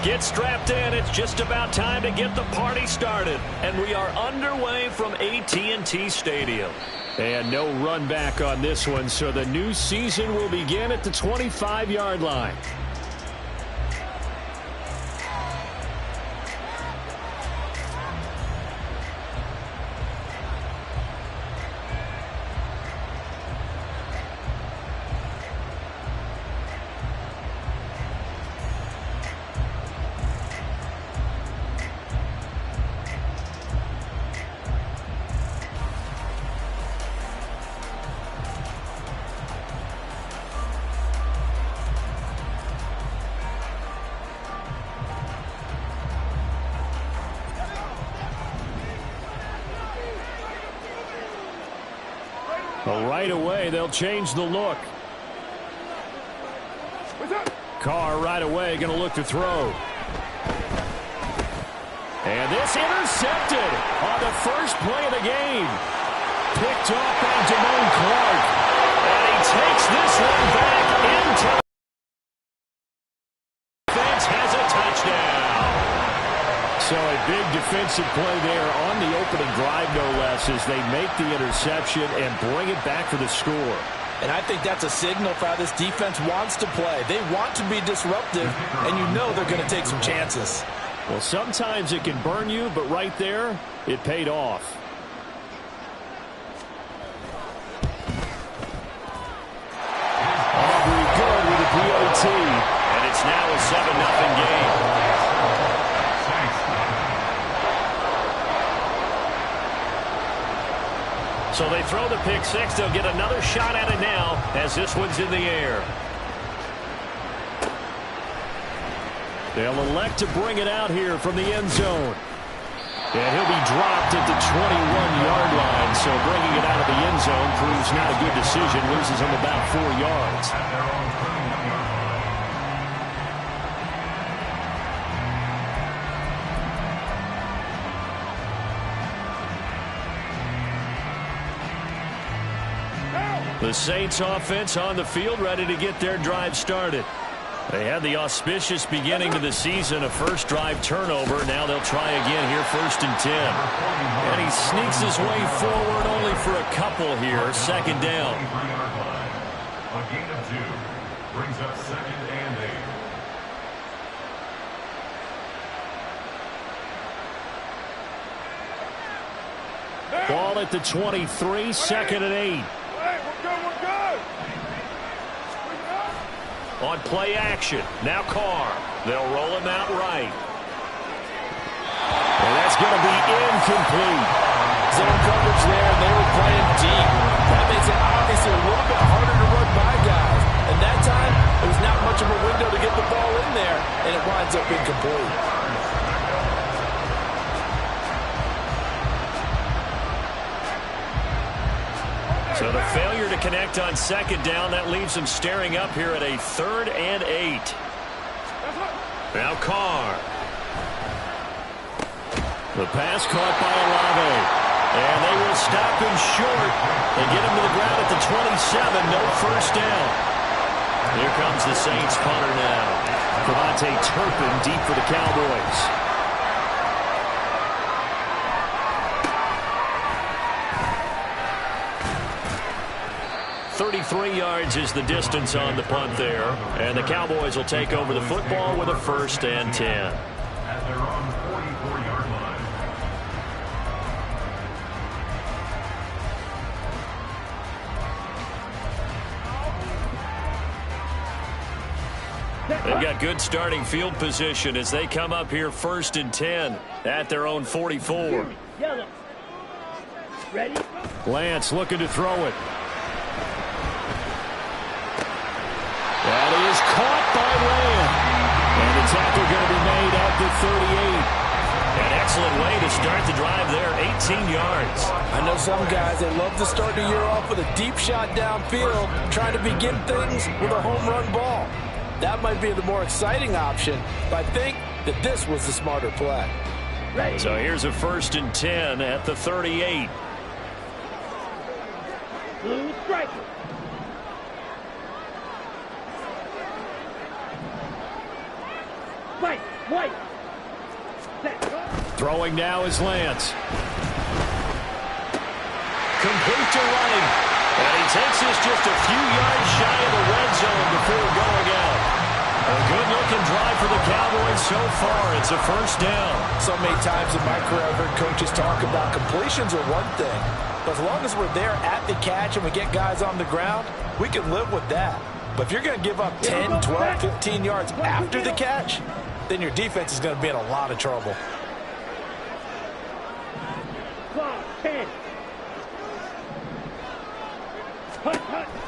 Get strapped in. It's just about time to get the party started. And we are underway from AT&T Stadium. And no run back on this one, so the new season will begin at the 25-yard line. Well, right away, they'll change the look. Carr right away going to look to throw. And this intercepted on the first play of the game. Picked off by Damone Clark. And he takes this one back into defense, has a touchdown. So a big defensive play there on the opening drive, no less, as they make the interception and bring it back for the score. And I think that's a signal for how this defense wants to play. They want to be disruptive, and you know they're going to take some chances. Well, sometimes it can burn you, but right there, it paid off. Aubrey good with a PAT, and it's now a 7-0 game. So they throw the pick six. They'll get another shot at it now as this one's in the air. They'll elect to bring it out here from the end zone. And he'll be dropped at the 21-yard line. So bringing it out of the end zone proves not a good decision. Loses him about 4 yards. The Saints offense on the field, ready to get their drive started. They had the auspicious beginning of the season, a first drive turnover. Now they'll try again here, 1st and 10. And he sneaks his way forward only for a couple here, 2nd down. A gain of 2 brings up 2nd and 8. Ball at the 23, 2nd and 8. On play action, now Carr. They'll roll him out right. And that's going to be incomplete. Zone coverage there, and they were playing deep. That makes it obviously a little bit harder to run by guys. And that time, there was not much of a window to get the ball in there, and it winds up incomplete. So the failure to connect on 2nd down, that leaves them staring up here at a 3rd and 8. Now Carr. The pass caught by Olave. And they will stop him short. They get him to the ground at the 27. No first down. Here comes the Saints punter now. Cavante Turpin deep for the Cowboys. 33 yards is the distance on the punt there. And the Cowboys will take over the football with a 1st and 10. At their own 44-yard line. They've got good starting field position as they come up here 1st and 10 at their own 44. Ready? Lance looking to throw it. That is caught by Lamb. And the tackle going to be made at the 38. An excellent way to start the drive there, 18 yards. I know some guys, they love to start the year off with a deep shot downfield, trying to begin things with a home run ball. That might be the more exciting option, but I think that this was the smarter play. Ready. So here's a 1st and 10 at the 38. Blue striker. Fight. Right. Set. Throwing now is Lance. Complete to right. And he takes this just a few yards shy of the red zone before going out. A good-looking drive for the Cowboys so far. It's a first down. So many times in my career I've heard coaches talk about completions are one thing. But as long as we're there at the catch and we get guys on the ground, we can live with that. But if you're going to give up 10, 12, 15 yards after the catch, then your defense is going to be in a lot of trouble. 10.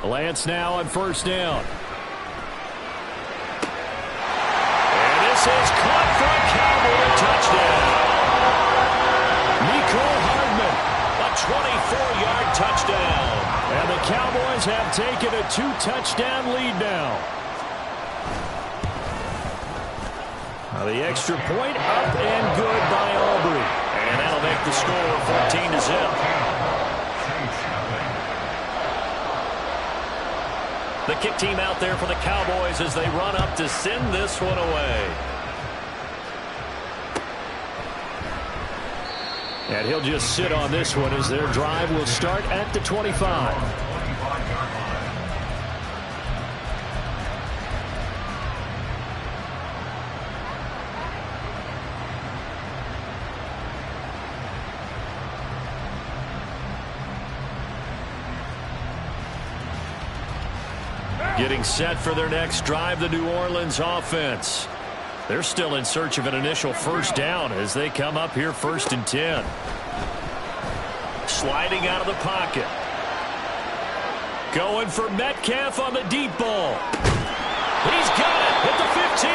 Lance now on first down. And this is caught for a Cowboy touchdown. Nicole Hardman, a 24-yard touchdown. And the Cowboys have taken a 2-touchdown lead now. Now the extra point up and good by Aubrey. And that'll make the score 14-0. The kick team out there for the Cowboys as they run up to send this one away. And he'll just sit on this one as their drive will start at the 25. Getting set for their next drive, the New Orleans offense. They're still in search of an initial first down as they come up here 1st and 10. Sliding out of the pocket. Going for Metcalf on the deep ball. He's got it at the 15.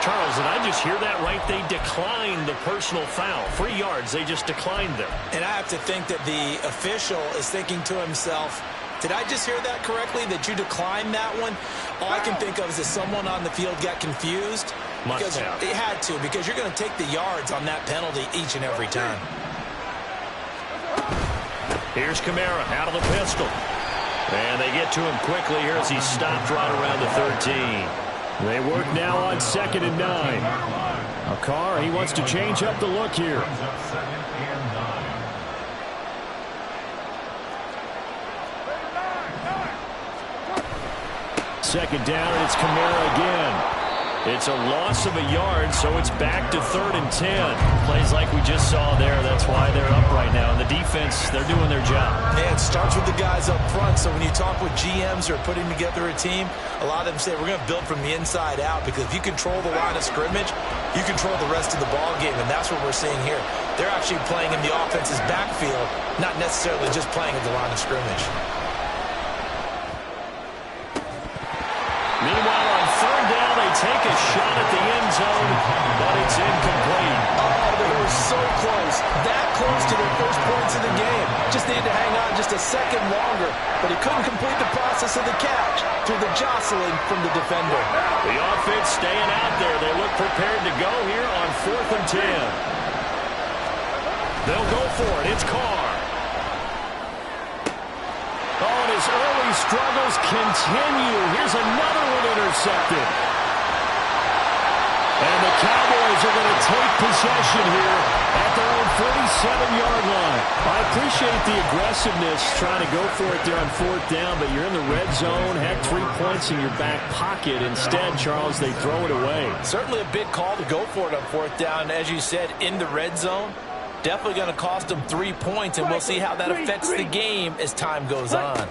Charles, did I just hear that right? They declined the personal foul. 3 yards, they just declined them. And I have to think that the official is thinking to himself, did I just hear that correctly, that you declined that one? All I can think of is that someone on the field got confused. Must have. It had to, because you're going to take the yards on that penalty each and every time. Here's Kamara out of the pistol. And they get to him quickly here as he's stopped right around the 13. They work now on 2nd and 9. Carr, he wants to change up the look here. Second down, and it's Kamara again. It's a loss of a yard, so it's back to 3rd and 10. Plays like we just saw there. That's why they're up right now. And the defense, they're doing their job. Yeah, it starts with the guys up front. So when you talk with GMs who are putting together a team, a lot of them say we're going to build from the inside out, because if you control the line of scrimmage, you control the rest of the ball game, and that's what we're seeing here. They're actually playing in the offense's backfield, not necessarily just playing at the line of scrimmage. Meanwhile, on 3rd down, they take a shot at the end zone, but it's incomplete. Oh, they were so close. That close to their first points in the game. Just needed to hang on just a second longer, but he couldn't complete the process of the catch through the jostling from the defender. The offense staying out there. They look prepared to go here on 4th and 10. They'll go for it. It's Carr. Oh, and his early struggles continue. Here's another one intercepted. And the Cowboys are going to take possession here at their own 47-yard line. I appreciate the aggressiveness trying to go for it there on 4th down, but you're in the red zone, had 3 points in your back pocket. Instead, Charles, they throw it away. Certainly a big call to go for it on 4th down. As you said, in the red zone. Definitely going to cost them 3 points, and we'll see how that affects the game as time goes on.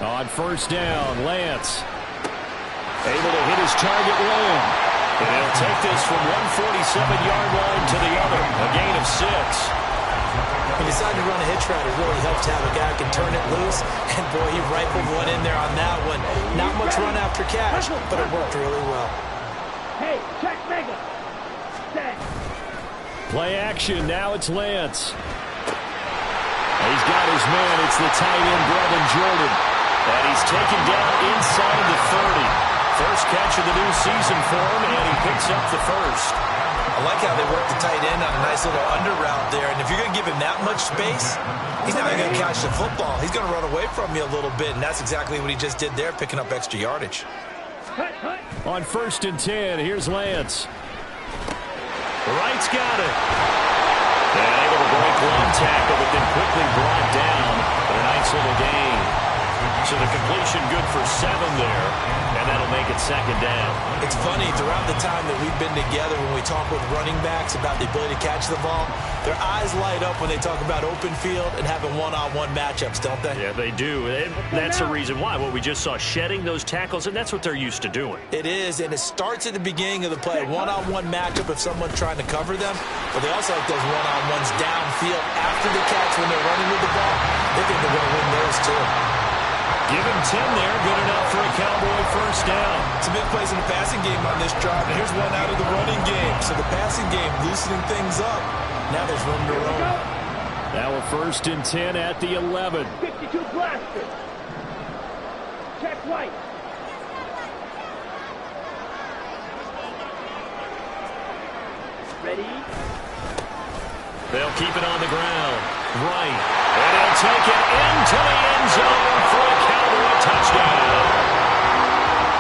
On 1st down, Lance able to hit his target low. And he'll take this from one 47-yard line to the other, a gain of 6. He decided to run a hitch route. It really helps to have a guy who can turn it loose, and boy, he rifled one in there on that one. Not much run after catch, but it worked really well. Hey, check mega. Set. Play action. Now it's Lance. He's got his man. It's the tight end, Brevin Jordan. And he's taken down inside the 30. First catch of the new season for him, and he picks up the first. I like how they work the tight end on a nice little under route there. And if you're going to give him that much space, he's not going to catch the football. He's going to run away from you a little bit, and that's exactly what he just did there, picking up extra yardage. Cut. On 1st and 10, here's Lance. Wright's got it. And able to break one tackle, but then quickly brought down. But a nice little gain. So the completion good for 7 there, and that'll make it 2nd down. It's funny, throughout the time that we've been together, when we talk with running backs about the ability to catch the ball, their eyes light up when they talk about open field and having one-on-one matchups, don't they? Yeah, they do. And that's the reason why. What we just saw, shedding those tackles, and that's what they're used to doing. It is, and it starts at the beginning of the play. One-on-one matchup if someone's trying to cover them, but they also like those one-on-ones downfield after the catch when they're running with the ball. They think they're going to win those too. Give him 10 there. Good enough for a Cowboy 1st down. Some big plays in the passing game on this drive. And here's one out of the running game. So the passing game loosening things up. Now there's room to roam. Now a 1st and 10 at the 11. 52 blaster. Check White. Ready? They'll keep it on the ground. Right. And he'll take it into the end zone for a Cowboy touchdown.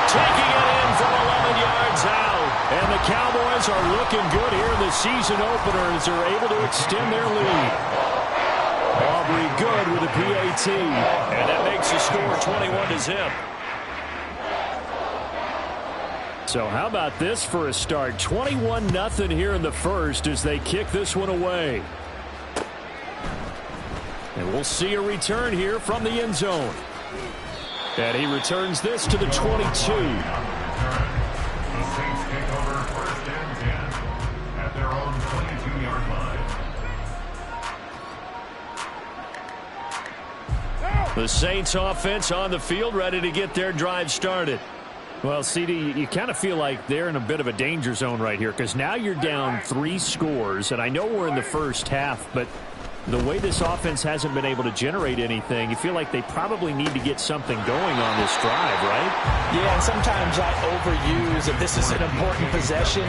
Taking it in from 11 yards out. And the Cowboys are looking good here in the season opener as they're able to extend their lead. Aubrey good with a PAT. And that makes the score 21-0. So how about this for a start? 21-0 here in the first as they kick this one away. And we'll see a return here from the end zone. And he returns this to the 22. The Saints take over 1st and 10 at their own 22-yard line. The Saints offense on the field, ready to get their drive started. Well, CD, you kind of feel like they're in a bit of a danger zone right here because now you're down 3 scores, and I know we're in the first half, but the way this offense hasn't been able to generate anything, you feel like they probably need to get something going on this drive, right? Yeah, and sometimes I overuse that this is an important possession,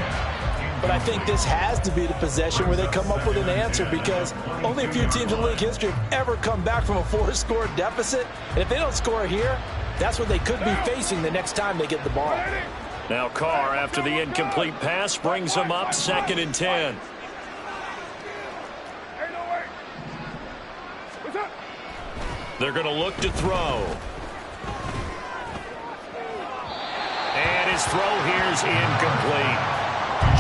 but I think this has to be the possession where they come up with an answer because only a few teams in league history have ever come back from a 4-score deficit, and if they don't score here, that's what they could be facing the next time they get the ball. Now Carr, after the incomplete pass, brings them up 2nd and 10. They're going to look to throw. And his throw here's incomplete.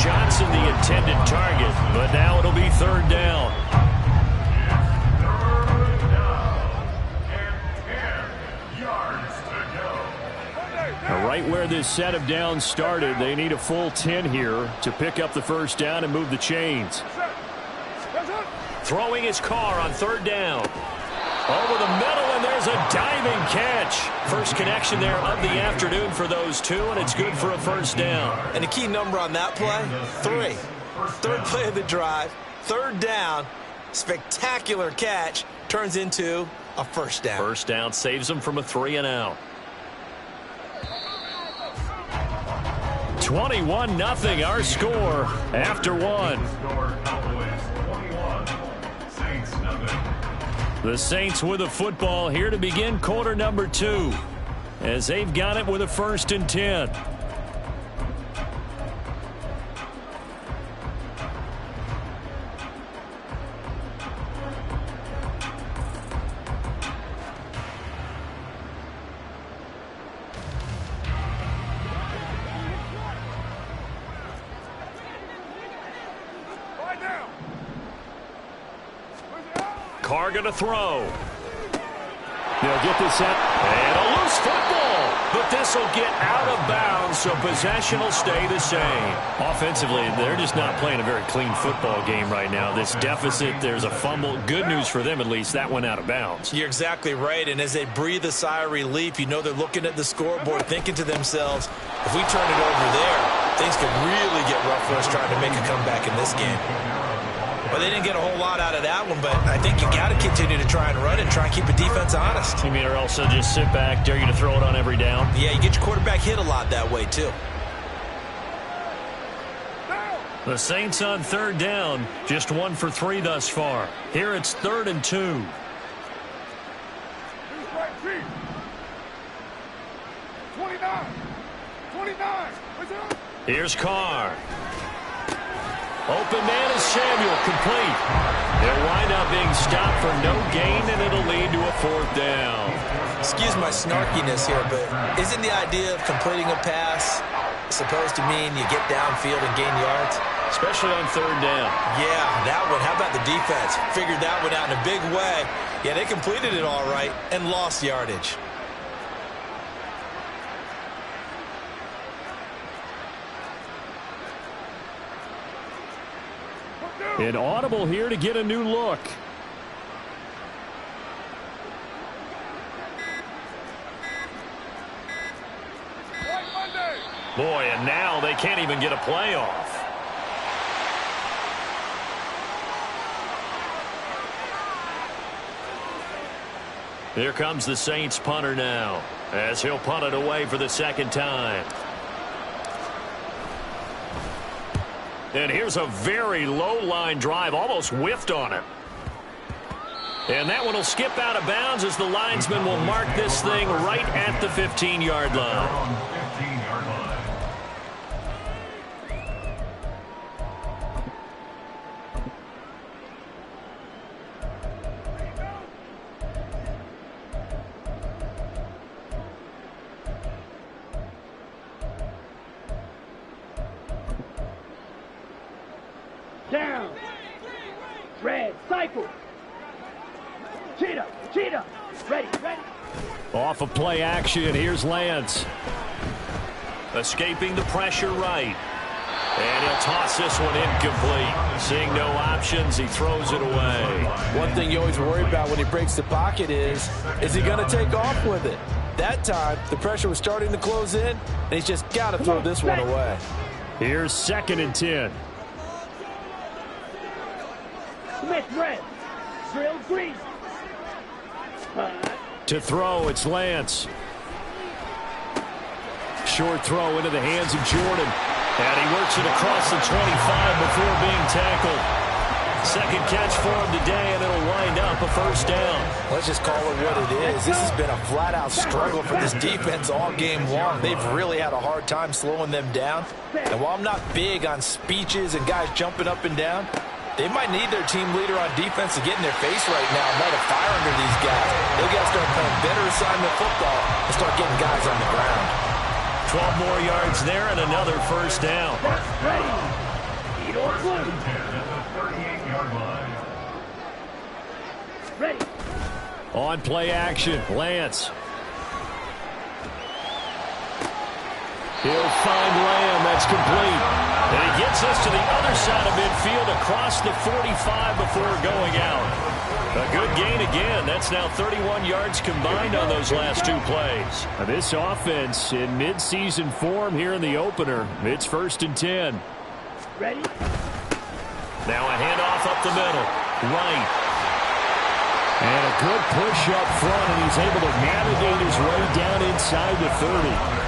Johnson the intended target, but now it'll be 3rd down. Right where this set of downs started, they need a full 10 here to pick up the 1st down and move the chains. Throwing his Carr on 3rd down. Over the middle, and there's a diving catch. First connection there of the afternoon for those two, and it's good for a 1st down. And the key number on that play, 3. 3rd play of the drive, 3rd down, spectacular catch, turns into a 1st down. 1st down saves them from a 3-and-out. 21-0 our score after 1. The Saints with the football here to begin quarter number 2 as they've got it with a 1st and 10. Carr going to throw. They'll get this out. And a loose football. But this will get out of bounds, so possession will stay the same. Offensively, they're just not playing a very clean football game right now. This deficit, there's a fumble. Good news for them, at least. That went out of bounds. You're exactly right. And as they breathe a sigh of relief, you know they're looking at the scoreboard, thinking to themselves, if we turn it over there, things could really get rough for us trying to make a comeback in this game. Well, they didn't get a whole lot out of that one, but I think you got to continue to try and run and try and keep the defense honest. You mean, or also just sit back, dare you to throw it on every down? Yeah, you get your quarterback hit a lot that way, too. The Saints on 3rd down, just 1 for 3 thus far. Here it's 3rd and 2. 29. Here's Carr. Open man is Samuel, complete. They'll wind up being stopped for no gain, and it'll lead to a 4th down. Excuse my snarkiness here, but isn't the idea of completing a pass supposed to mean you get downfield and gain yards? Especially on 3rd down. Yeah, that one. How about the defense? Figured that one out in a big way. Yeah, they completed it all right and lost yardage. An audible here to get a new look. Boy, and now they can't even get a play off. Here comes the Saints punter now, as he'll punt it away for the 2nd time. And here's a very low-line drive, almost whiffed on it. And that one will skip out of bounds as the linesman will mark this thing right at the 15-yard line. Down. Red. Cycle. Cheetah. Cheetah. Ready. Ready. Off of play action, here's Lance. Escaping the pressure right. And he'll toss this one incomplete. Seeing no options, he throws it away. One thing you always worry about when he breaks the pocket is he going to take off with it? That time, the pressure was starting to close in, and he's just got to throw this one away. Here's 2nd and 10. Smith red. Drill green. To throw, it's Lance. Short throw into the hands of Jordan. And he works it across the 25 before being tackled. 2nd catch for him today, and it'll wind up a 1st down. Let's just call it what it is. This has been a flat-out struggle for this defense all game long. They've really had a hard time slowing them down. And while I'm not big on speeches and guys jumping up and down, they might need their team leader on defense to get in their face right now and light a fire under these guys. They got to start playing better assignment football and start getting guys on the ground. 12 more yards there and another 1st down. Ready. Eat or blue. Ready. On play action, Lance. He'll find Lamb. That's complete. And he gets us to the other side of midfield across the 45 before going out. A good gain again. That's now 31 yards combined on those last 2 plays. Now this offense in mid-season form here in the opener. It's 1st and 10. Ready. Now a handoff up the middle. Right. And a good push up front, and he's able to navigate his way down inside the 30.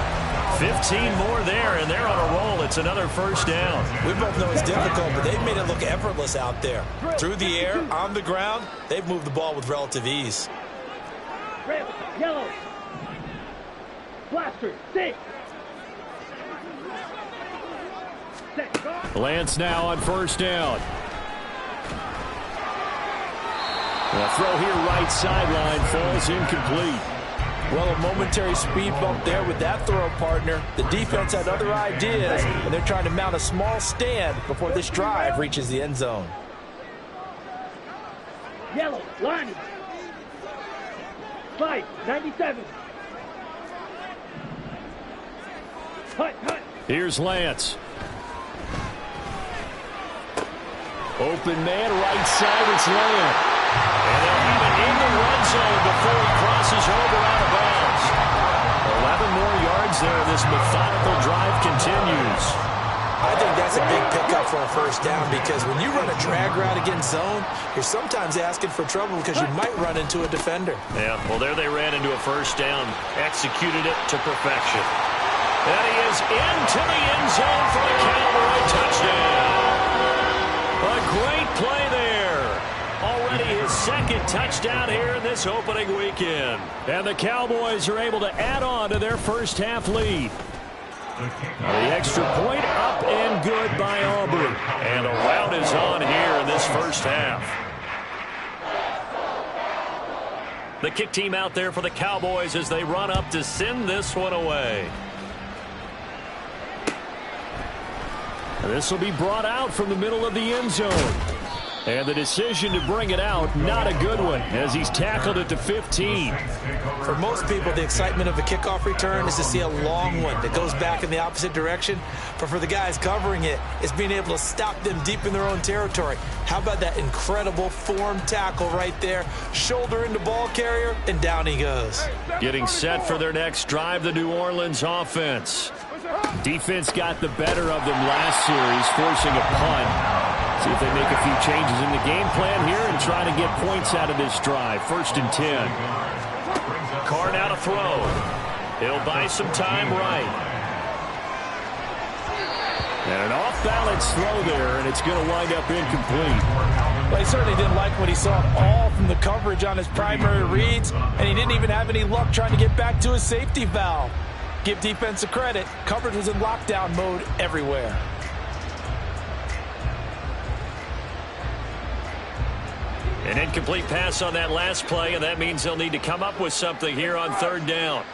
15 more there, and they're on a roll. It's another 1st down. We both know it's difficult, but they've made it look effortless out there. Through the air, on the ground, they've moved the ball with relative ease. Red. Yellow. Blaster. 6. Lance now on 1st down. The throw here right sideline falls incomplete. Well, a momentary speed bump there with that throw, partner. The defense had other ideas, and they're trying to mount a small stand before this drive reaches the end zone. Yellow. Line. 5. 97. Hut. Hut. Here's Lance. Open man right side, it's Lamb. And they'll have it in the run zone before he crosses over out of bounds. 11 more yards there. This methodical drive continues. I think that's a big pickup for a 1st down because when you run a drag route against zone, you're sometimes asking for trouble because you might run into a defender. Yeah, well, there they ran into a 1st down. Executed it to perfection. And he is into the end zone for the Cowboy touchdown. A great play there. Already his 2nd touchdown here in this opening weekend. And the Cowboys are able to add on to their 1st half lead. The extra point up and good by Aubrey. And a rout is on here in this first half. The kick team out there for the Cowboys as they run up to send this one away. And this will be brought out from the middle of the end zone. And the decision to bring it out, not a good one, as he's tackled at the 15. For most people, the excitement of a kickoff return is to see a long one that goes back in the opposite direction. But for the guys covering it, it's being able to stop them deep in their own territory. How about that incredible form tackle right there? Shoulder into ball carrier, and down he goes. Getting set for their next drive, the New Orleans offense. Defense got the better of them last series, forcing a punt. See if they make a few changes in the game plan here and try to get points out of this drive. 1st and 10. Carr now to throw. He'll buy some time right. And an off-balance throw there, and it's going to wind up incomplete. Well, he certainly didn't like what he saw all from the coverage on his primary reads, and he didn't even have any luck trying to get back to his safety valve. Give defense a credit. Coverage was in lockdown mode everywhere. An incomplete pass on that last play, and that means they'll need to come up with something here on 3rd down.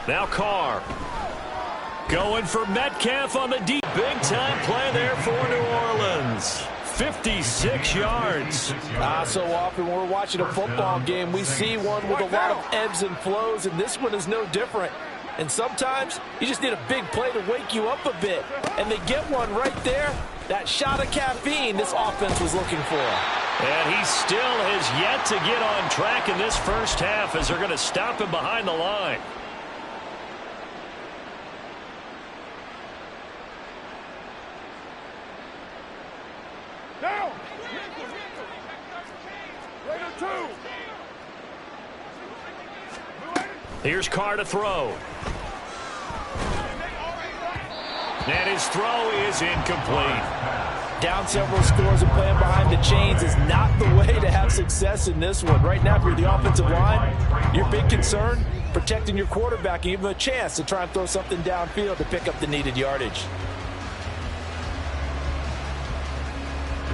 Now Carr. Going for Metcalf on the deep. Big-time play there for New Orleans. 56 yards. So often when we're watching a football game, we see one with a lot of ebbs and flows, and this one is no different. And sometimes you just need a big play to wake you up a bit. And they get one right there. That shot of caffeine this offense was looking for. And he still has yet to get on track in this first half as they're going to stop him behind the line. Down. Two. Here's Carr to throw. And his throw is incomplete. Down several scores and playing behind the chains is not the way to have success in this one. Right now, if you're the offensive line, your big concern, protecting your quarterback and give him a chance to try and throw something downfield to pick up the needed yardage.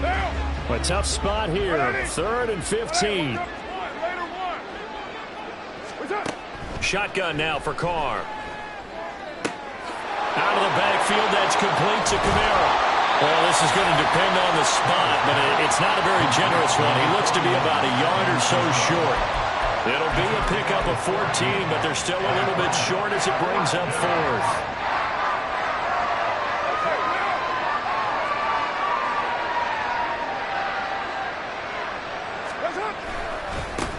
A tough spot here. 3rd and 15. Shotgun now for Carr. Out of the backfield, that's complete to Kamara. Well, this is going to depend on the spot, but it's not a very generous one. He looks to be about a yard or so short. It'll be a pickup of 14, but they're still a little bit short as it brings up 4th.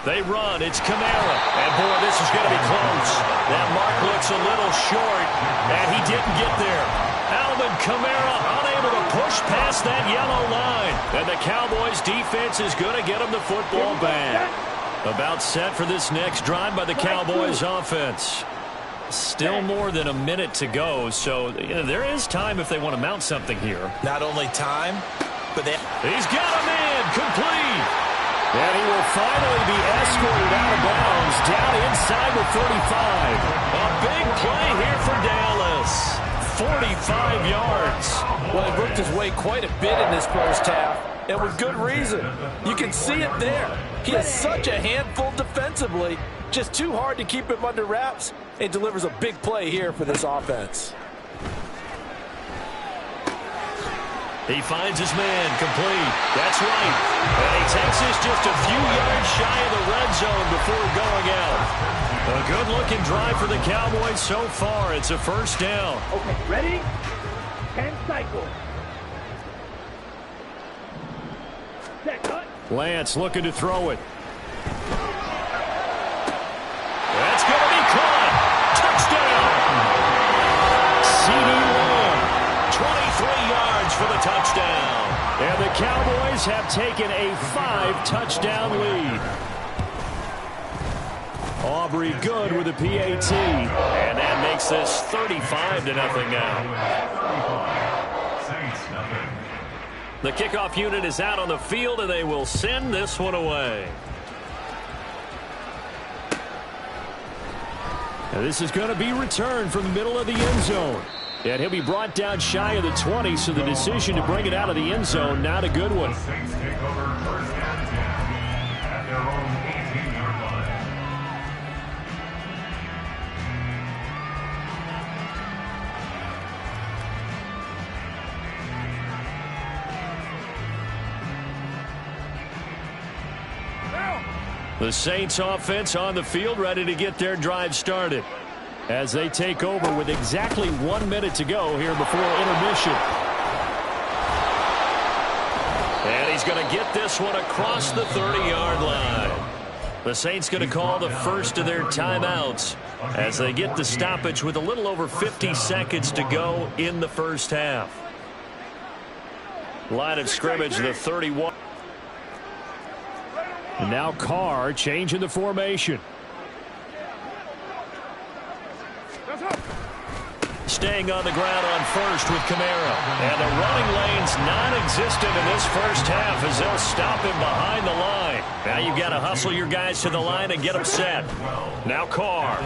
They run. It's Kamara. And, boy, this is going to be close. That mark looks a little short, and he didn't get there. Alvin Kamara unable to push past that yellow line. And the Cowboys' defense is going to get him the football back. About set for this next drive by the Cowboys' offense. Still more than a minute to go, so there is time if they want to mount something here. Not only time, but he's got a man complete. And he will finally be escorted out of bounds down inside the 45. A big play here for Dallas. 45 yards. Well, he worked his way quite a bit in this first half, and with good reason. You can see it there. He is such a handful defensively. Just too hard to keep him under wraps, and delivers a big play here for this offense. He finds his man complete. That's right. And he takes this just a few yards shy of the red zone before going out. A good-looking drive for the Cowboys so far. It's a 1st down. Okay, ready? 10 cycles. Set, cut. Lance looking to throw it. That's going to be caught. Touchdown. CD Lamb, 23 yards for the touchdown. And the Cowboys have taken a 5-touchdown lead. Aubrey good with a PAT. And that makes this 35-0 now. Saints nothing. The kickoff unit is out on the field, and they will send this one away. And this is going to be returned from the middle of the end zone. And he'll be brought down shy of the 20, so the decision to bring it out of the end zone, not a good one. The Saints take over first and 10 at their own 18-yard line. The Saints offense on the field, ready to get their drive started as they take over with exactly 1 minute to go here before intermission. And he's going to get this one across the 30-yard line. The Saints going to call the first of their timeouts as they get the stoppage with a little over 50 seconds to go in the first half. Line of scrimmage, the 31. And now Carr changing the formation. Staying on the ground on first with Kamara. And the running lane's non-existent in this first half as they'll stop him behind the line. Now you've got to hustle your guys to the line and get them set. Now Carr.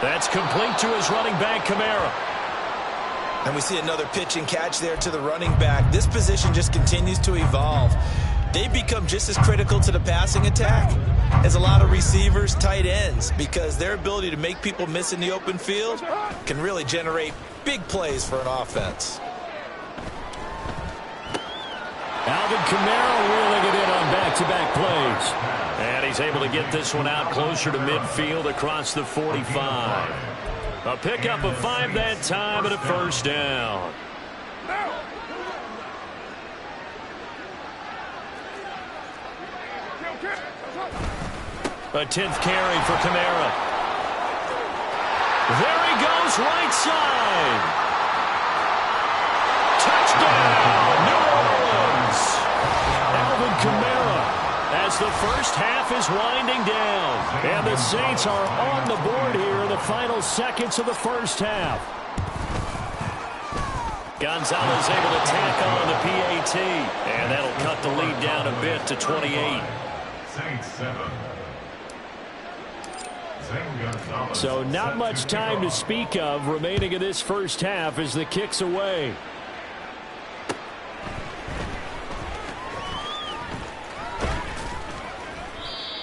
That's complete to his running back, Kamara. And we see another pitch and catch there to the running back. This position just continues to evolve. They become just as critical to the passing attack as a lot of receivers, tight ends, because their ability to make people miss in the open field can really generate big plays for an offense. Alvin Kamara reeling it in on back-to-back plays. And he's able to get this one out closer to midfield across the 45. A pickup of 5 that time and a first down. A 10th carry for Kamara. There he goes, right side. Touchdown, New Orleans. Alvin Kamara as the first half is winding down. And the Saints are on the board here in the final seconds of the first half. Gonzalez able to tack on the PAT. And that'll cut the lead down a bit to 28. Saints 7. So not much time to speak of remaining in this first half as the kick's away.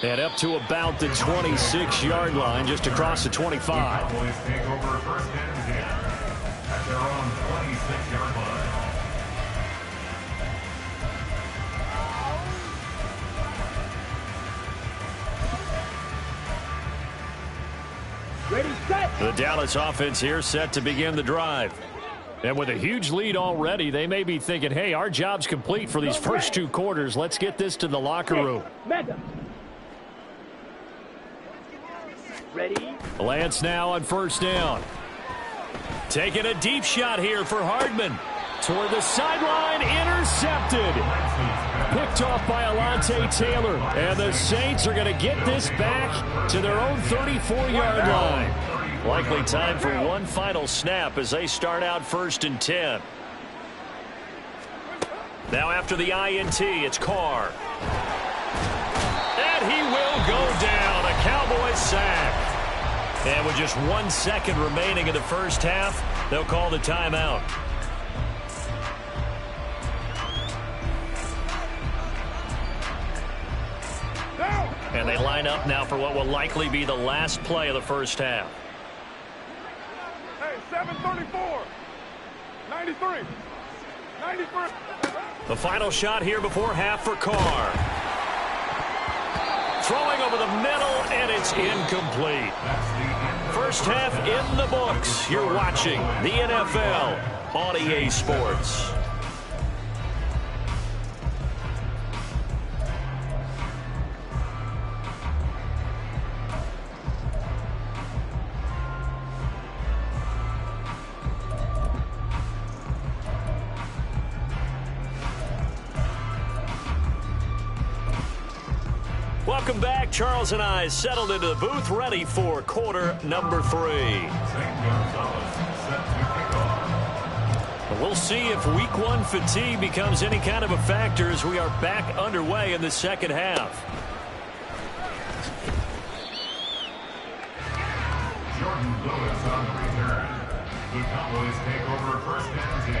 And up to about the 26-yard line, just across the 25. The Cowboys take over first and 10 at their own 26-yard line. Ready, set. The Dallas offense here set to begin the drive. And with a huge lead already, they may be thinking, hey, our job's complete for these first 2 quarters. Let's get this to the locker room. Mega. Ready. Lance now on first down. Taking a deep shot here for Hardman. Toward the sideline, intercepted. Picked off by Alontae Taylor. And the Saints are going to get this back to their own 34-yard line. Likely time for one final snap as they start out first and 10. Now after the INT, it's Carr. And he will go down. A Cowboys sack. And with just 1 second remaining in the first half, they'll call the timeout. And they line up now for what will likely be the last play of the first half. Hey, 734, 93, 93. The final shot here before half for Carr. Throwing over the middle, and it's incomplete. First half in the books. You're watching the NFL on EA Sports. Welcome back. Charles and I settled into the booth, ready for quarter number 3. We'll see if week 1 fatigue becomes any kind of a factor as we are back underway in the second half. The Cowboys take over first and 10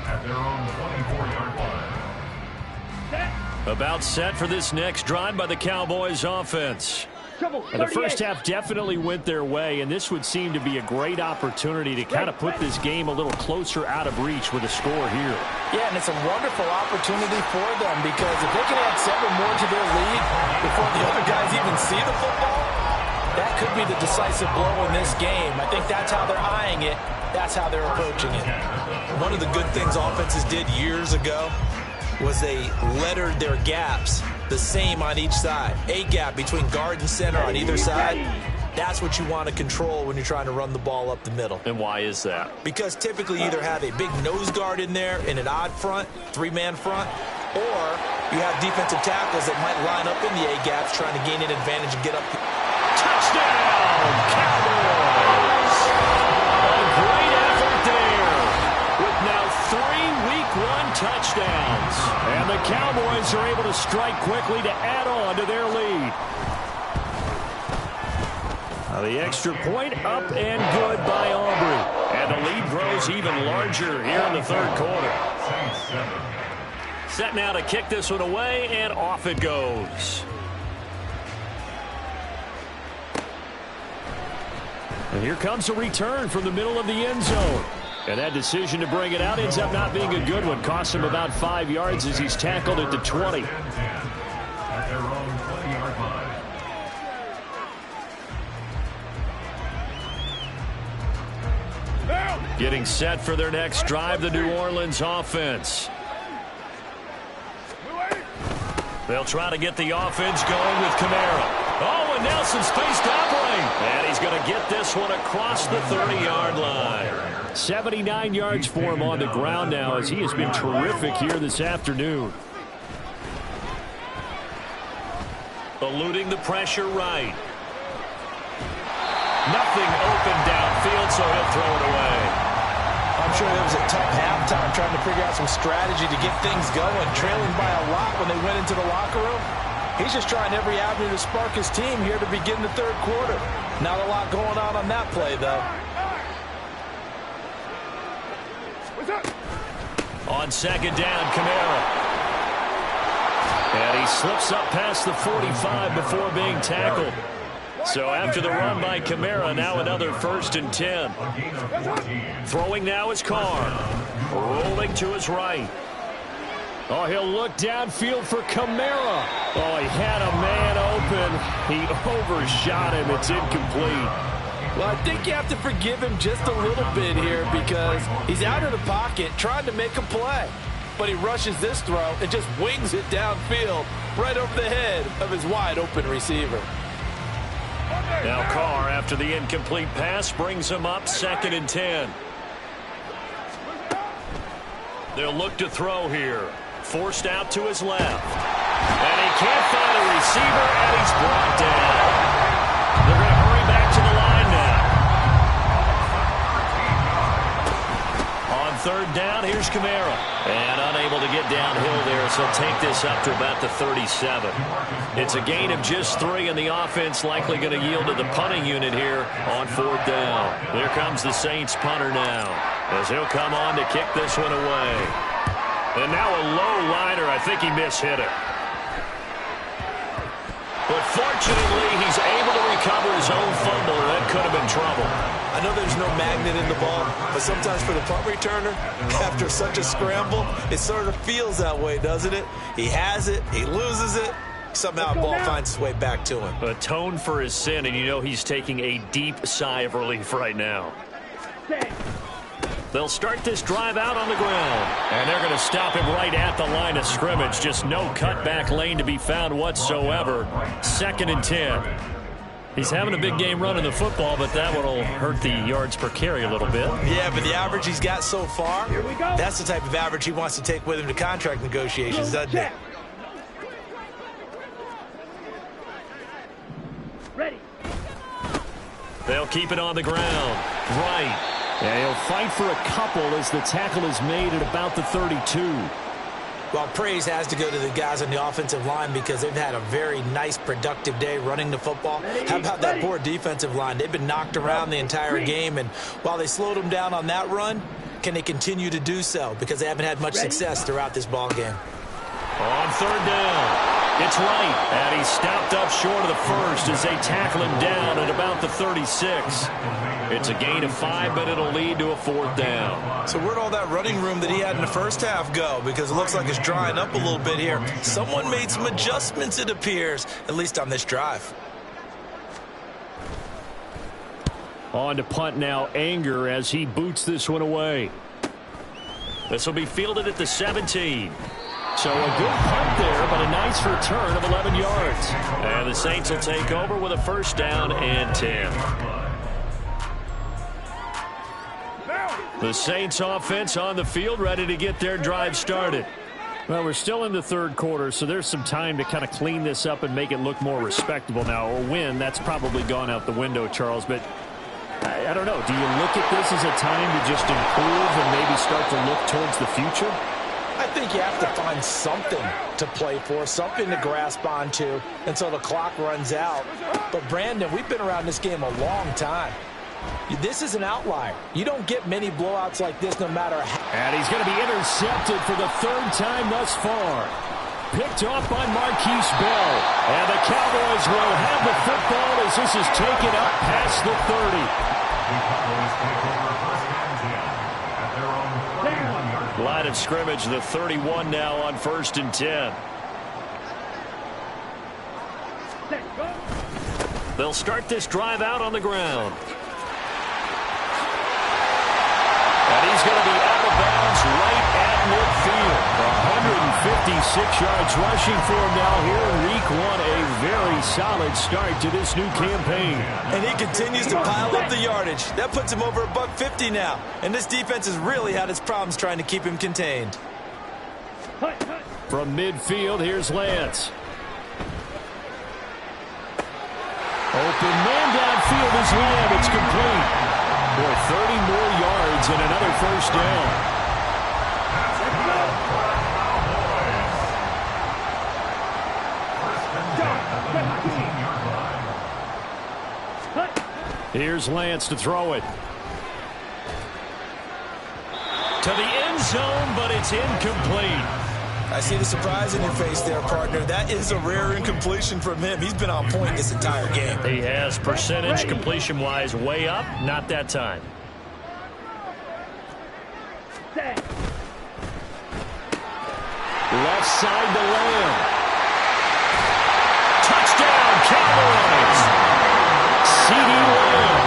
at their own 24-yard line. About set for this next drive by the Cowboys offense. And the first half definitely went their way, and this would seem to be a great opportunity to kind of put this game a little closer out of reach with a score here. Yeah, and it's a wonderful opportunity for them because if they can add 7 more to their lead before the other guys even see the football, that could be the decisive blow in this game. I think that's how they're eyeing it. That's how they're approaching it. One of the good things offenses did years ago was they lettered their gaps the same on each side. A gap between guard and center on either side. That's what you want to control when you're trying to run the ball up the middle. And why is that? Because typically you either have a big nose guard in there in an odd front, 3-man front, or you have defensive tackles that might line up in the A gaps trying to gain an advantage and get up. Touchdown, Cowboys! A great effort there with now 3 Week 1 touchdowns. And the Cowboys are able to strike quickly to add on to their lead. Now the extra point up and good by Aubrey. And the lead grows even larger here in the third quarter. Set now to kick this one away, and off it goes. And here comes a return from the middle of the end zone. And that decision to bring it out ends up not being a good one. Costs him about 5 yards as he's tackled at the 20. At their own 20-yard line. Getting set for their next drive, the New Orleans offense. They'll try to get the offense going with Kamara. Oh, and Nelson's face doubling. And he's going to get this one across the 30-yard line. 79 yards for him on the ground now as he has been terrific here this afternoon. Eluding the pressure right. Nothing open downfield, so he'll throw it away. I'm sure there was a tough halftime trying to figure out some strategy to get things going, trailing by a lot when they went into the locker room. He's just trying every avenue to spark his team here to begin the third quarter. Not a lot going on that play, though. On second down, Kamara. And he slips up past the 45 before being tackled. So after the run by Kamara, now another 1st and 10. Throwing now is Carr. Rolling to his right. Oh, he'll look downfield for Kamara. Oh, he had a man open. He overshot him. It's incomplete. Well, I think you have to forgive him just a little bit here because he's out of the pocket trying to make a play. But he rushes this throw and just wings it downfield right over the head of his wide-open receiver. Now Carr, after the incomplete pass, brings him up 2nd and 10. They'll look to throw here. Forced out to his left. And he can't find a receiver, and he's brought down. They're going to hurry back to the line now. On 3rd down, here's Kamara. And unable to get downhill there, so he'll take this up to about the 37. It's a gain of just 3, and the offense likely going to yield to the punting unit here on 4th down. Here comes the Saints punter now, as he'll come on to kick this one away. And now a low liner. I think he mishit it. But fortunately, he's able to recover his own fumble, and that could have been trouble. I know there's no magnet in the ball, but sometimes for the punt returner, after such a scramble, it sort of feels that way, doesn't it? He has it, he loses it, somehow the ball finds its way back to him. Atone for his sin, and you know he's taking a deep sigh of relief right now. They'll start this drive out on the ground, and they're going to stop him right at the line of scrimmage. Just no cutback lane to be found whatsoever. 2nd and 10. He's having a big game running the football, but that one will hurt the yards per carry a little bit. Yeah, but the average he's got so far, that's the type of average he wants to take with him to contract negotiations, doesn't it? Ready. They'll keep it on the ground. Right. And he'll fight for a couple as the tackle is made at about the 32. Well, praise has to go to the guys on the offensive line because they've had a very nice, productive day running the football. How about that poor defensive line? They've been knocked around the entire game, and while they slowed them down on that run, can they continue to do so? Because they haven't had much success throughout this ball game. On third down, it's Wright, and he's stopped up short of the first as they tackle him down at about the 36. It's a gain of 5, but it'll lead to a 4th down. So where'd all that running room that he had in the first half go? Because it looks like it's drying up a little bit here. Someone made some adjustments, it appears, at least on this drive. On to punt now, Anger, as he boots this one away. This will be fielded at the 17. So a good punt there, but a nice return of 11 yards. And the Saints will take over with a 1st down and 10. The Saints offense on the field, ready to get their drive started. Well, we're still in the 3rd quarter, so there's some time to kind of clean this up and make it look more respectable now. Or win, that's probably gone out the window, Charles. But I don't know. Do you look at this as a time to just improve and maybe start to look towards the future? I think you have to find something to play for, something to grasp onto until the clock runs out. But, Brandon, we've been around this game a long time. This is an outlier. You don't get many blowouts like this no matter how. And he's going to be intercepted for the 3rd time thus far. Picked off by Marquise Bell. And the Cowboys will have the football as this is taken up past the 30. Line of scrimmage, the 31 now on 1st and 10. They'll start this drive out on the ground. And he's going to be out of bounds right at midfield. 156 yards rushing for him now here in week 1. A very solid start to this new campaign. And he continues to pile up the yardage. That puts him over $150 now. And this defense has really had its problems trying to keep him contained. From midfield, here's Lance. Open man downfield is Lamb. It's complete. Boy, 30 more yards and another 1st down. Here's Lance to throw it. To the end zone, but it's incomplete. I see the surprise in your face there, partner. That is a rare incompletion from him. He's been on point this entire game. He has percentage completion-wise way up. Not that time. Left side to Lamb. Touchdown, Cowboys! C.D. Lamb.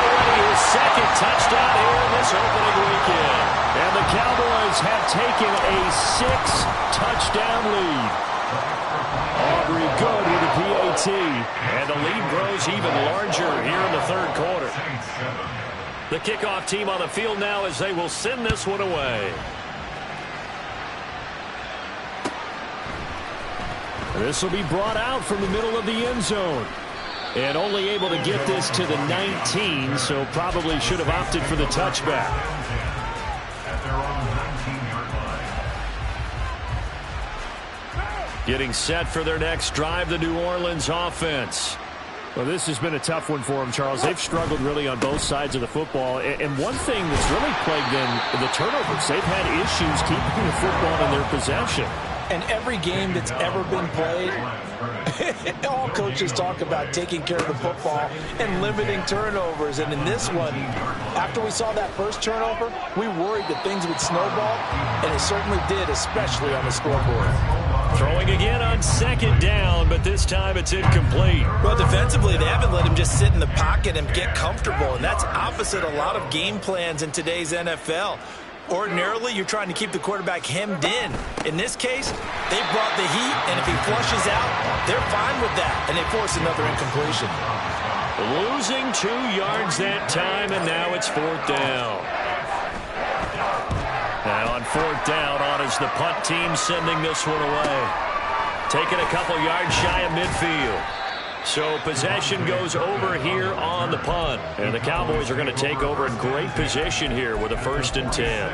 Already his 2nd touchdown here in this opening weekend. And the Cowboys have taken a 6-touchdown lead. Aubrey good with the PAT. And the lead grows even larger here in the 3rd quarter. The kickoff team on the field now as they will send this one away. This will be brought out from the middle of the end zone. And only able to get this to the 19, so probably should have opted for the touchback. Getting set for their next drive, the New Orleans offense. Well, this has been a tough one for them, Charles. They've struggled really on both sides of the football. And one thing that's really plagued them, the turnovers. They've had issues keeping the football in their possession. And every game that's ever been played, all coaches talk about taking care of the football and limiting turnovers. And in this one, after we saw that first turnover, we worried that things would snowball, and it certainly did, especially on the scoreboard. Throwing again on 2nd down, but this time it's incomplete. Well, defensively, they haven't let him just sit in the pocket and get comfortable, and that's opposite a lot of game plans in today's NFL. Ordinarily, you're trying to keep the quarterback hemmed in. In this case, they brought the heat, and if he flushes out, they're fine with that, and they force another incompletion. Losing 2 yards that time, and now it's 4th down. Now on 4th down, on is the punt team sending this one away. Taking a couple yards shy of midfield. So possession goes over here on the punt. And the Cowboys are going to take over in great position here with a 1st and 10.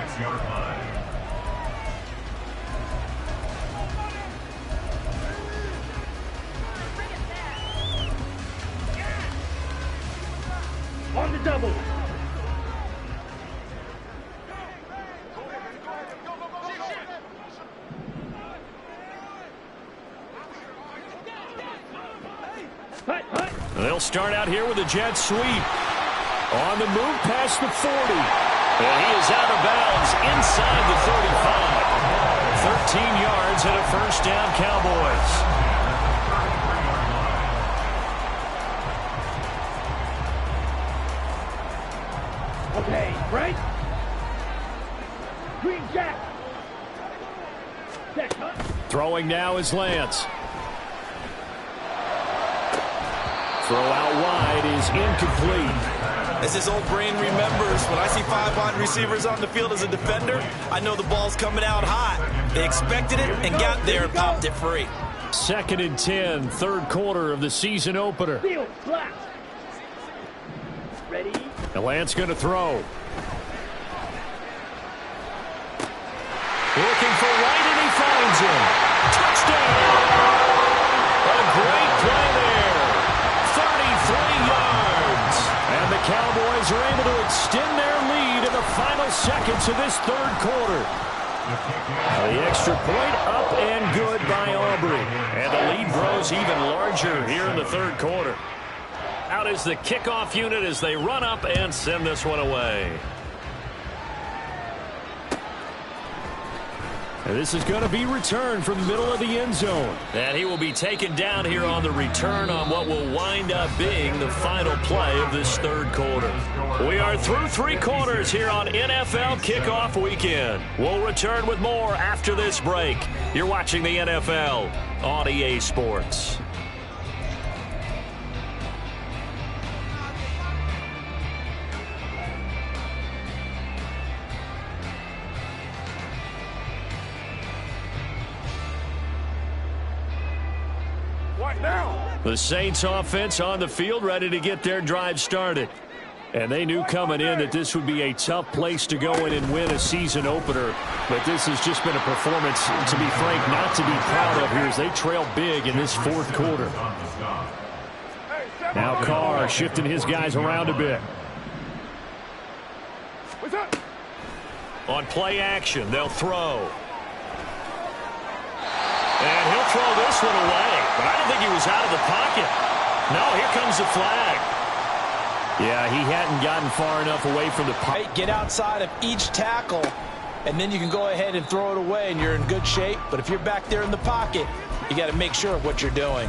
They'll start out here with a jet sweep. On the move past the 40. And he is out of bounds inside the 35. 13 yards and a first down, Cowboys. Okay, right? Green Jack. Set, cut. Throwing now is Lance. Throw out wide is incomplete. As his old brain remembers, when I see 5 wide receivers on the field as a defender, I know the ball's coming out hot. They expected it and got there and popped it free. 2nd and 10, third quarter of the season opener. Field, flat. Ready? And Lance going to throw. Looking for right, and he finds him. Touchdown! A great play there. 33 yards. And the Cowboys are able to extend their lead in the final seconds of this third quarter. The extra point up and good by Aubrey. And the lead grows even larger here in the third quarter. Out is the kickoff unit as they run up and send this one away. And this is going to be returned from the middle of the end zone. And he will be taken down here on the return on what will wind up being the final play of this third quarter. We are through 3 quarters here on NFL Kickoff Weekend. We'll return with more after this break. You're watching the NFL on EA Sports. The Saints offense on the field ready to get their drive started. And they knew coming in that this would be a tough place to go in and win a season opener. But this has just been a performance, to be frank, not to be proud of here as they trail big in this fourth quarter. Now Carr shifting his guys around a bit. On play action, they'll throw. And he'll throw this one away. But I don't think he was out of the pocket. No, here comes the flag. Yeah, he hadn't gotten far enough away from the pocket. Get outside of each tackle, and then you can go ahead and throw it away, and you're in good shape. But if you're back there in the pocket, you got to make sure of what you're doing.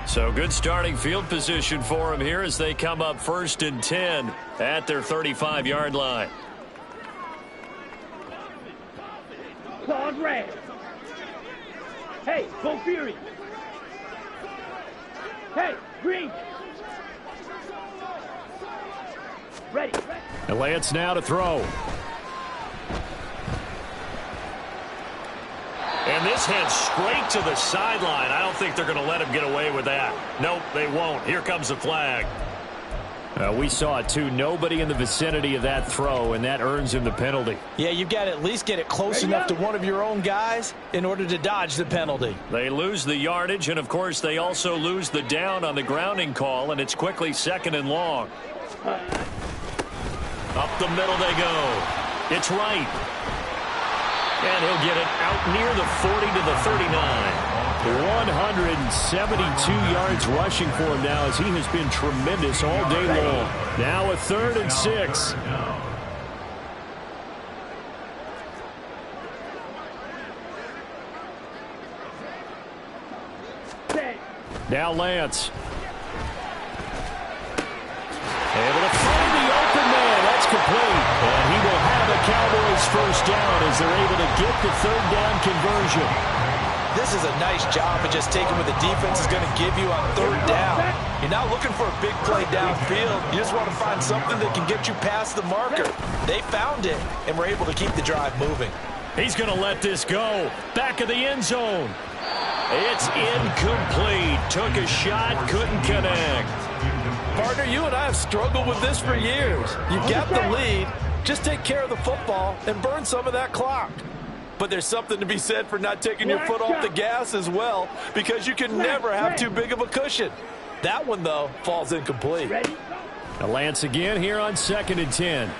So good starting field position for him here as they come up 1st and 10 at their 35-yard line. Claude red. Hey, go Fury. Hey, green. Ready. And Lance now to throw. And this heads straight to the sideline. I don't think they're going to let him get away with that. Nope, they won't. Here comes the flag. We saw it, too. Nobody in the vicinity of that throw, and that earns him the penalty. Yeah, you've got to at least get it close enough to one of your own guys in order to dodge the penalty. They lose the yardage, and, of course, they also lose the down on the grounding call, and it's quickly 2nd and long. Up the middle they go. It's right. And he'll get it out near the 40 to the 39. 172 yards rushing for him now as he has been tremendous all day long. Now a 3rd and 6. Now Lance. Able to find the open man. That's complete. And he will have a Cowboys first down as they're able to get the 3rd down conversion. This is a nice job of just taking what the defense is going to give you on 3rd down. You're not looking for a big play downfield. You just want to find something that can get you past the marker. They found it and were able to keep the drive moving. He's going to let this go. Back of the end zone. It's incomplete. Took a shot, couldn't connect. Partner, you and I have struggled with this for years. You've got the lead. Just take care of the football and burn some of that clock. But there's something to be said for not taking your foot off the gas as well, because you can never have too big of a cushion. That one, though, falls incomplete. A Lance again here on 2nd and 10.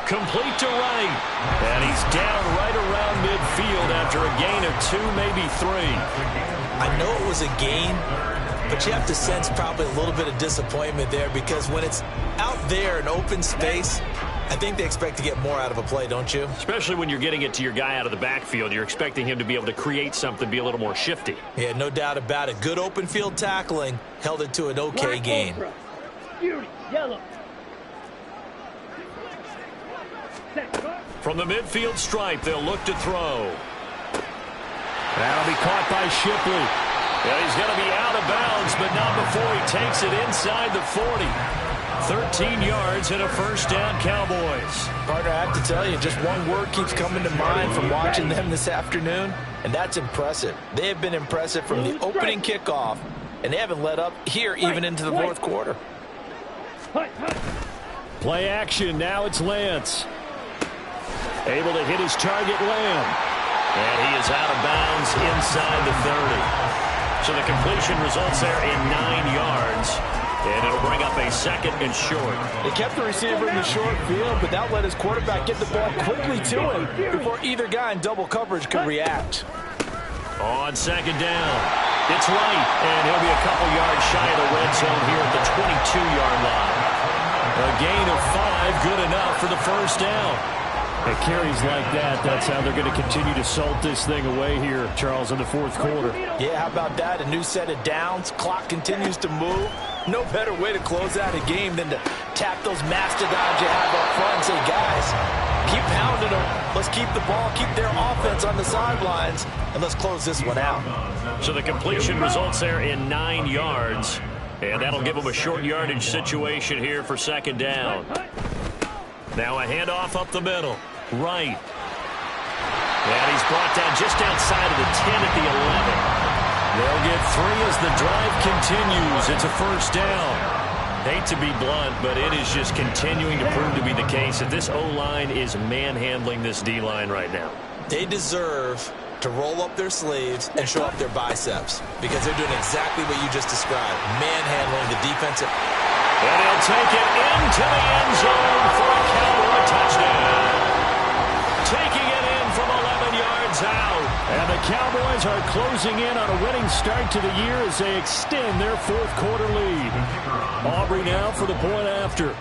Complete to right. And he's down right around midfield after a gain of 2, maybe 3. I know it was a gain, but you have to sense probably a little bit of disappointment there, because when it's out there in open space, I think they expect to get more out of a play, don't you? Especially when you're getting it to your guy out of the backfield. You're expecting him to be able to create something, be a little more shifty. Yeah, no doubt about it. Good open field tackling held it to an okay gain. Fury, yellow. From the midfield stripe, they'll look to throw. That'll be caught by Shipley. Yeah, he's going to be out of bounds, but not before he takes it inside the 40. 13 yards and a first down, Cowboys. Partner, I have to tell you, just one word keeps coming to mind from watching them this afternoon, and that's impressive. They have been impressive from the opening kickoff, and they haven't let up here even into the fourth quarter. Play action. Now it's Lance. Able to hit his target, Lamb. And he is out of bounds inside the 30. So the completion results there in 9 yards. And it'll bring up a 2nd and short. They kept the receiver in the short field, but that let his quarterback get the ball quickly to him before either guy in double coverage could react. On 2nd down, it's right. And he'll be a couple yards shy of the red zone here at the 22-yard line. A gain of 5, good enough for the first down. At carries like that, that's how they're going to continue to salt this thing away here, Charles, in the fourth quarter. Yeah, how about that? A new set of downs. Clock continues to move. No better way to close out a game than to tap those mastodons you have up front and say, guys, keep pounding them. Let's keep the ball, keep their offense on the sidelines, and let's close this one out. So the completion results there in 9 yards, and that'll give them a short yardage situation here for 2nd down. Now a handoff up the middle. Right. And he's brought down just outside of the 10 at the 11. They'll get 3 as the drive continues. It's a first down. Hate to be blunt, but it is just continuing to prove to be the case that this O-line is manhandling this D-line right now. They deserve to roll up their sleeves and show up their biceps, because they're doing exactly what you just described, manhandling the defensive. And he'll take it into the end zone for a Cowboy touchdown. Taking it in from 11 yards out. And the Cowboys are closing in on a winning start to the year as they extend their fourth quarter lead. Aubrey now for the point after.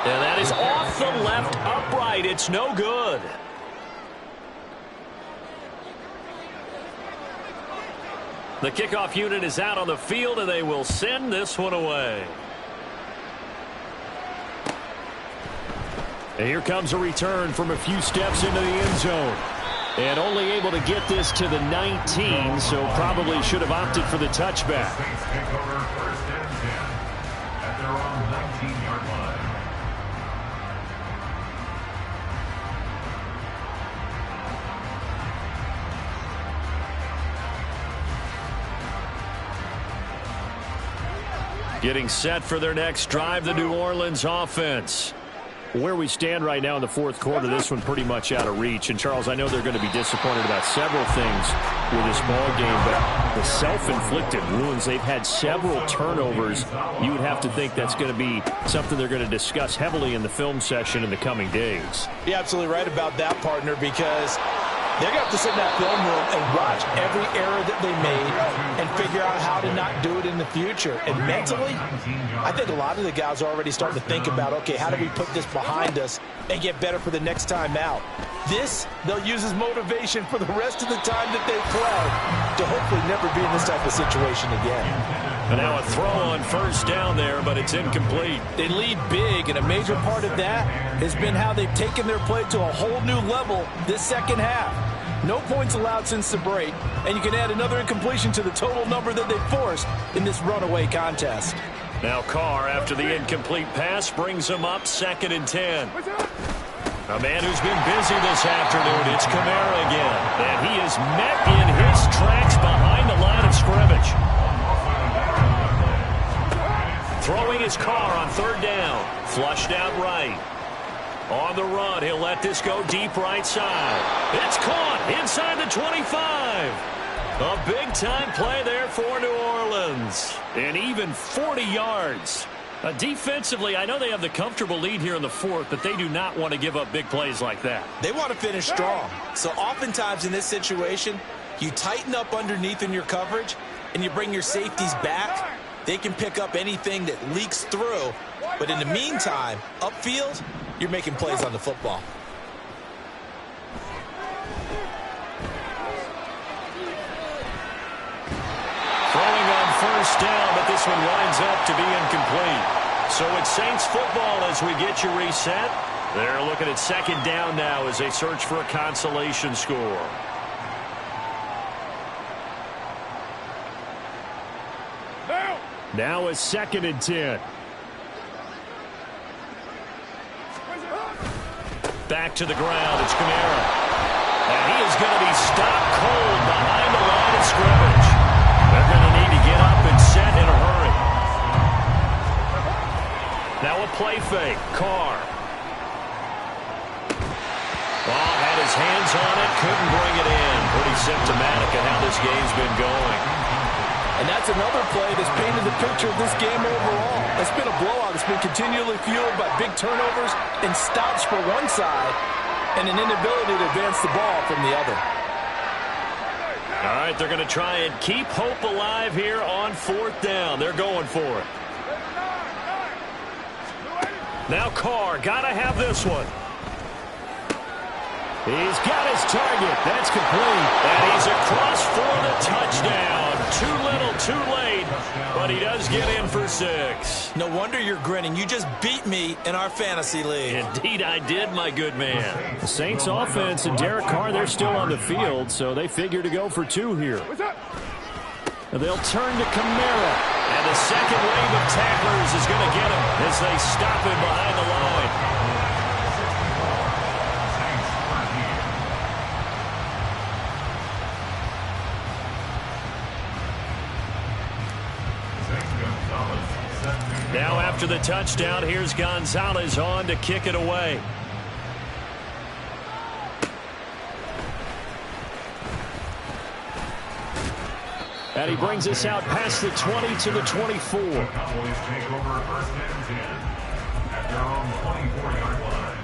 And that is off the left upright. It's no good. The kickoff unit is out on the field, and they will send this one away. And here comes a return from a few steps into the end zone. And only able to get this to the 19, so probably should have opted for the touchback. Saints take over 1st and 10 at their own 19-yard line. Getting set for their next drive, the New Orleans offense. Where we stand right now in the fourth quarter, this one pretty much out of reach. And, Charles, I know they're going to be disappointed about several things with this ball game, but the self-inflicted wounds, they've had several turnovers. You would have to think that's going to be something they're going to discuss heavily in the film session in the coming days. You're absolutely right about that, partner, because they're going to have to sit in that film room and watch every error that they made and figure out how to not do it in the future. And mentally, I think a lot of the guys are already starting to think about, okay, how do we put this behind us and get better for the next time out? This, they'll use as motivation for the rest of the time that they play to hopefully never be in this type of situation again. And now a throw on first down there, but it's incomplete. They lead big, and a major part of that has been how they've taken their play to a whole new level this second half. No points allowed since the break, and you can add another incompletion to the total number that they forced in this runaway contest. Now Carr, after the incomplete pass, brings him up 2nd and 10. A man who's been busy this afternoon, it's Kamara again. And he is met in his tracks behind the line of scrimmage. Throwing his Carr on 3rd down. Flushed out right. On the run, he'll let this go deep right side. It's caught inside the 25. A big-time play there for New Orleans. And even 40 yards. Defensively, I know they have the comfortable lead here in the fourth, but they do not want to give up big plays like that. They want to finish strong. So oftentimes in this situation, you tighten up underneath in your coverage, and you bring your safeties back. They can pick up anything that leaks through. But in the meantime, upfield, you're making plays on the football. Throwing on first down, but this one winds up to be incomplete. So it's Saints football as we get you reset. They're looking at second down now as they search for a consolation score. Now it's 2nd and 10. Back to the ground. It's Kamara. And he is going to be stopped cold behind the line of scrimmage. They're going to need to get up and set in a hurry. Now a play fake. Carr. Ball had his hands on it. Couldn't bring it in. Pretty symptomatic of how this game's been going. And that's another play that's painted the picture of this game overall. It's been a blowout. It's been continually fueled by big turnovers and stops for one side and an inability to advance the ball from the other. All right, they're going to try and keep hope alive here on 4th down. They're going for it. Now Carr, got to have this one. He's got his target. That's complete. And he's across for the touchdown. Too little, too late. But he does get in for 6. No wonder you're grinning. You just beat me in our fantasy league. Indeed I did, my good man. The Saints offense and Derek Carr, they're still on the field, so they figure to go for 2 here. They'll turn to Kamara. And the second wave of tacklers is going to get him as they stop him behind the line. Now after the touchdown, here's Gonzalez on to kick it away. And he brings us out past the 20 to the 24. The Cowboys take over 1st and 10 at their own 24-yard line.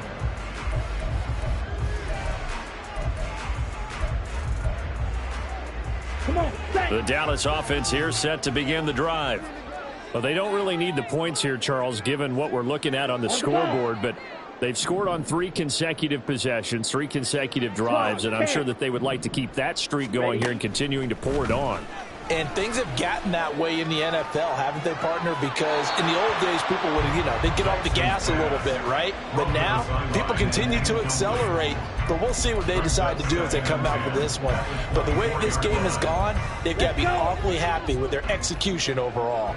Come on, Saints. The Dallas offense here set to begin the drive. Well, they don't really need the points here, Charles, given what we're looking at on the scoreboard, but they've scored on 3 consecutive possessions, 3 consecutive drives, and I'm sure that they would like to keep that streak going here and continuing to pour it on. And things have gotten that way in the NFL, haven't they, partner? Because in the old days, people would, they'd get off the gas a little bit, right? But now, people continue to accelerate. But we'll see what they decide to do as they come out for this one. But the way this game has gone, they've got to be awfully happy with their execution overall.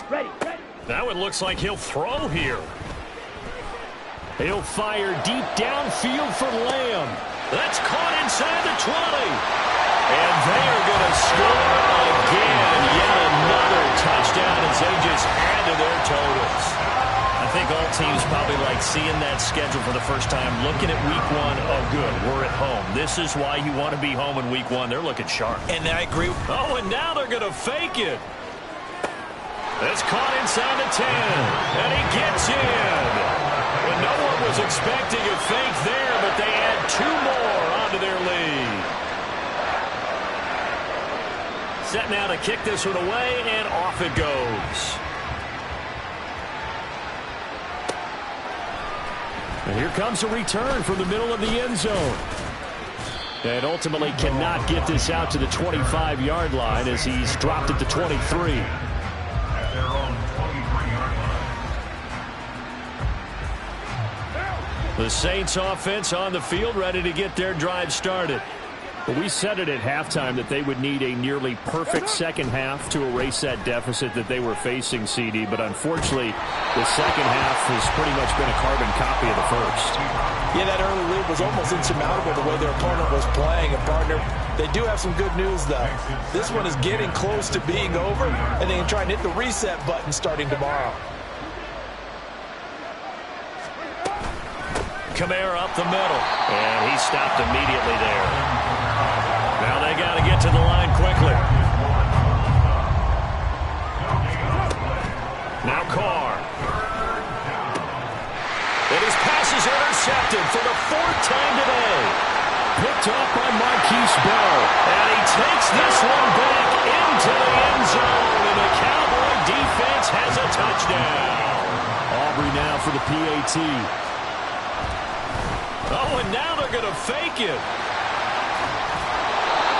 Ready. Now it looks like he'll throw here. He'll fire deep downfield for Lamb. That's caught inside the 20. And they are going to score again. Yet another touchdown as they just add to their totals. I think all teams probably like seeing that schedule for the first time, looking at week 1. Oh, good, we're at home. This is why you want to be home in week 1. They're looking sharp. And I agree. Oh, and now they're going to fake it. That's caught inside the 10. And he gets in. And no one was expecting a fake there, but they add 2 more onto their lead. Set now to kick this one away, and off it goes. And here comes a return from the middle of the end zone. And ultimately cannot get this out to the 25-yard line as he's dropped at the 23. At their own 23-yard line. The Saints offense on the field, ready to get their drive started. But we said it at halftime that they would need a nearly perfect second half to erase that deficit that they were facing, CD. But unfortunately, the second half has pretty much been a carbon copy of the first. Yeah, that early lead was almost insurmountable the way their opponent was playing. And, partner, they do have some good news, though. This one is getting close to being over, and they can try and hit the reset button starting tomorrow. Kamara up the middle. And he stopped immediately there. Now they got to get to the line quickly. Now Carr. And his pass is intercepted for the 4th time today. Picked off by Marquise Bell. And he takes this one back into the end zone. And the Cowboy defense has a touchdown. Aubrey now for the PAT. Oh, and now they're going to fake it.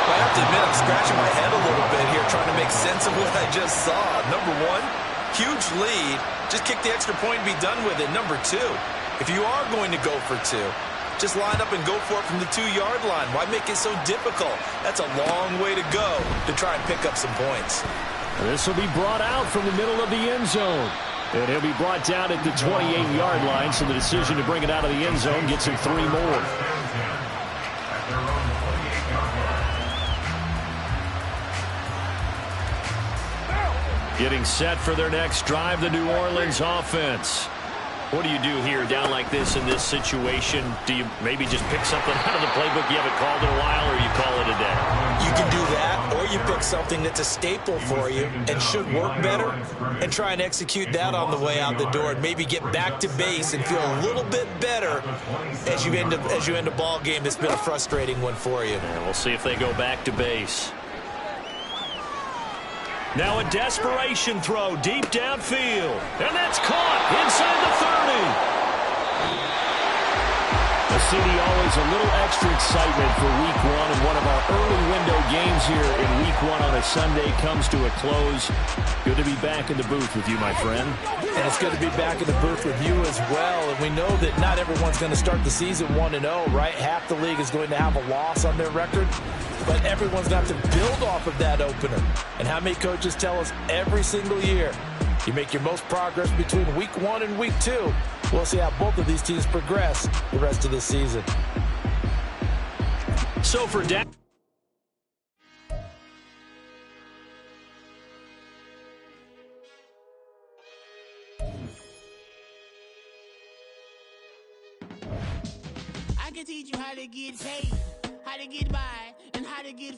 I have to admit, I'm scratching my head a little bit here trying to make sense of what I just saw. Number one, huge lead. Just kick the extra point and be done with it. Number two, if you are going to go for two, just line up and go for it from the 2-yard line. Why make it so difficult? That's a long way to go to try and pick up some points. This will be brought out from the middle of the end zone. And he'll be brought down at the 28-yard line, so the decision to bring it out of the end zone gets him 3 more. Getting set for their next drive, the New Orleans offense. What do you do here down like this in this situation? Do you maybe just pick something out of the playbook you haven't called in a while, or you call it a day? You can do that, or you pick something that's a staple for you and should work better and try and execute that on the way out the door and maybe get back to base and feel a little bit better as you end a ball game that's been a frustrating one for you. And we'll see if they go back to base. Now a desperation throw deep downfield. And that's caught inside the 30. CD, always a little extra excitement for Week 1. And one of our early window games here in Week 1 on a Sunday comes to a close. Good to be back in the booth with you, my friend. And it's good to be back in the booth with you as well. And we know that not everyone's going to start the season 1-0, right? Half the league is going to have a loss on their record. But everyone's got to build off of that opener. And how many coaches tell us every single year, you make your most progress between Week 1 and Week 2. We'll see how both of these teams progress the rest of the season. So for Dak. I can teach you how to get paid, how to get by, and how to get